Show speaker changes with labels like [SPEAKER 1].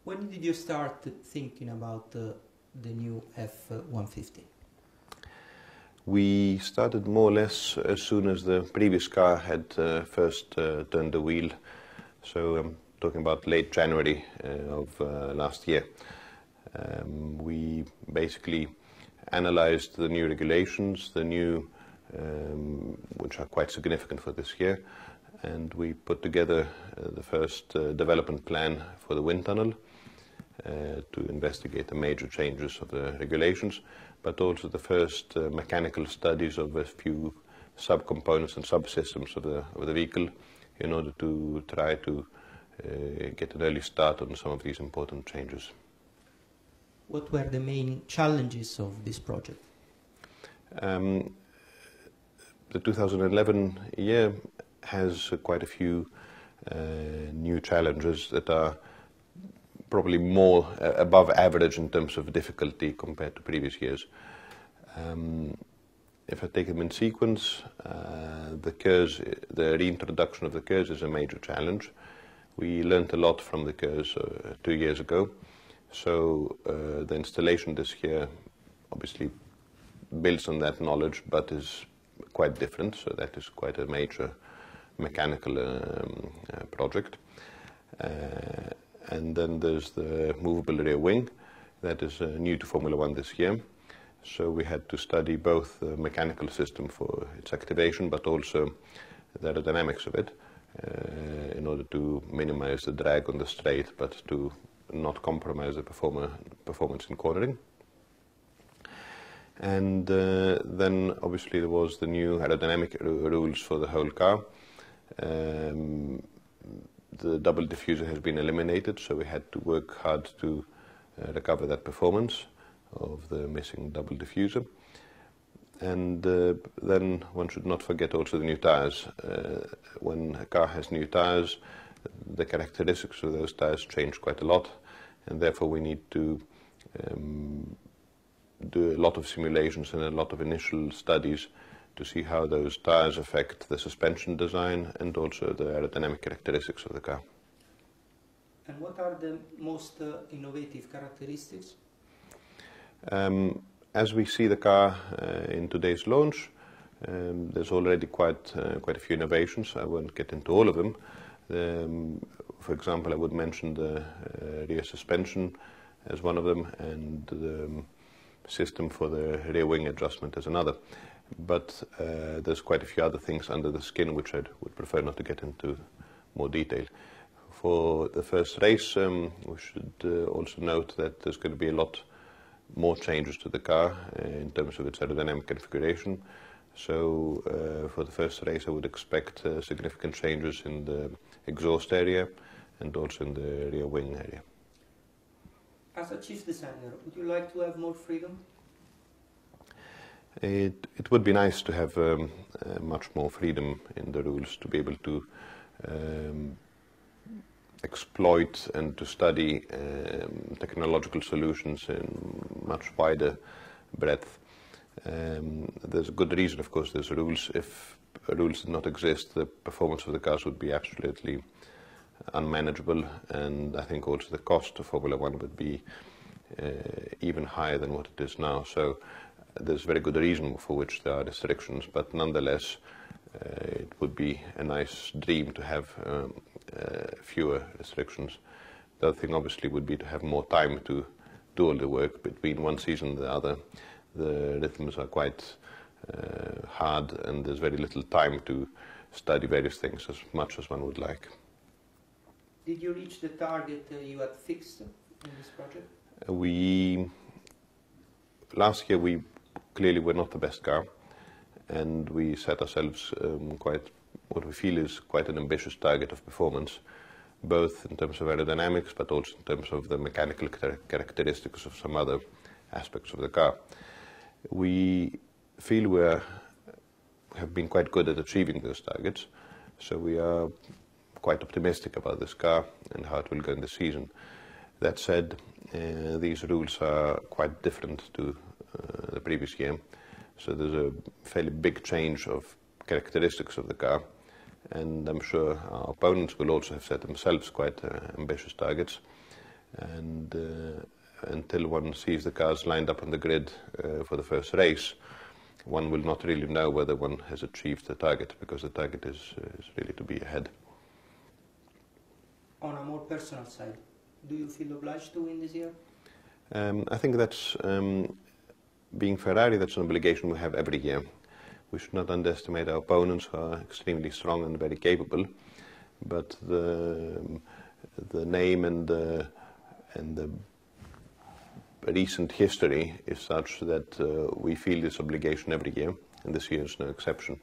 [SPEAKER 1] When did you start thinking about the new F-150?
[SPEAKER 2] We started more or less as soon as the previous car had first turned the wheel. So I'm talking about late January of last year. We basically analyzed the new regulations, which are quite significant for this year, and we put together the first development plan for the wind tunnel to investigate the major changes of the regulations, but also the first mechanical studies of a few subcomponents and subsystems of the vehicle in order to try to get an early start on some of these important changes.
[SPEAKER 1] What were the main challenges of this project?
[SPEAKER 2] The 2011 year has quite a few new challenges that are probably more above average in terms of difficulty compared to previous years. If I take them in sequence, the reintroduction of the KERS is a major challenge. We learned a lot from the KERS 2 years ago. So the installation this year obviously builds on that knowledge, but is quite different. So that is quite a major mechanical project. And then there's the movable rear wing that is new to Formula One this year. So we had to study both the mechanical system for its activation, but also the aerodynamics of it in order to minimize the drag on the straight, but to not compromise the performance in cornering. And then obviously there was the new aerodynamic rules for the whole car. The double diffuser has been eliminated, so we had to work hard to recover that performance of the missing double diffuser. And then one should not forget also the new tires. When a car has new tires, the characteristics of those tires change quite a lot, and therefore we need to do a lot of simulations and a lot of initial studies to see how those tires affect the suspension design and also the aerodynamic characteristics of the car.
[SPEAKER 1] And what are the most innovative characteristics?
[SPEAKER 2] As we see the car in today's launch, there's already quite a few innovations. I won't get into all of them. For example, I would mention the rear suspension as one of them, and the system for the rear wing adjustment as another. But there's quite a few other things under the skin which I would prefer not to get into more detail. For the first race, we should also note that there's going to be a lot more changes to the car in terms of its aerodynamic configuration. So for the first race I would expect significant changes in the exhaust area and also in the rear wing area.
[SPEAKER 1] As a chief designer, would you like to have more freedom?
[SPEAKER 2] It would be nice to have much more freedom in the rules, to be able to exploit and to study technological solutions in much wider breadth. There's a good reason, of course, there's rules. If rules did not exist, the performance of the cars would be absolutely unmanageable, and I think also the cost of Formula One would be even higher than what it is now. So there's very good reason for which there are restrictions, but nonetheless it would be a nice dream to have fewer restrictions. The other thing obviously would be to have more time to do all the work between one season and the other. The rhythms are quite hard, and there's very little time to study various things as much as one would like.
[SPEAKER 1] Did you reach the target you had fixed in this project?
[SPEAKER 2] Last year we clearly were not the best car, and we set ourselves what we feel is quite an ambitious target of performance, both in terms of aerodynamics but also in terms of the mechanical characteristics of some other aspects of the car. We feel we have been quite good at achieving those targets, so we are quite optimistic about this car and how it will go in the season. That said, these rules are quite different to the previous year, so there's a fairly big change of characteristics of the car, and I'm sure our opponents will also have set themselves quite ambitious targets. and until one sees the cars lined up on the grid for the first race, one will not really know whether one has achieved the target, because the target is really to be ahead.
[SPEAKER 1] On a more personal side, do you feel obliged to win this year?
[SPEAKER 2] I think that's, being Ferrari, that's an obligation we have every year. We should not underestimate our opponents, who are extremely strong and very capable, but the name and the recent history is such that we feel this obligation every year, and this year is no exception.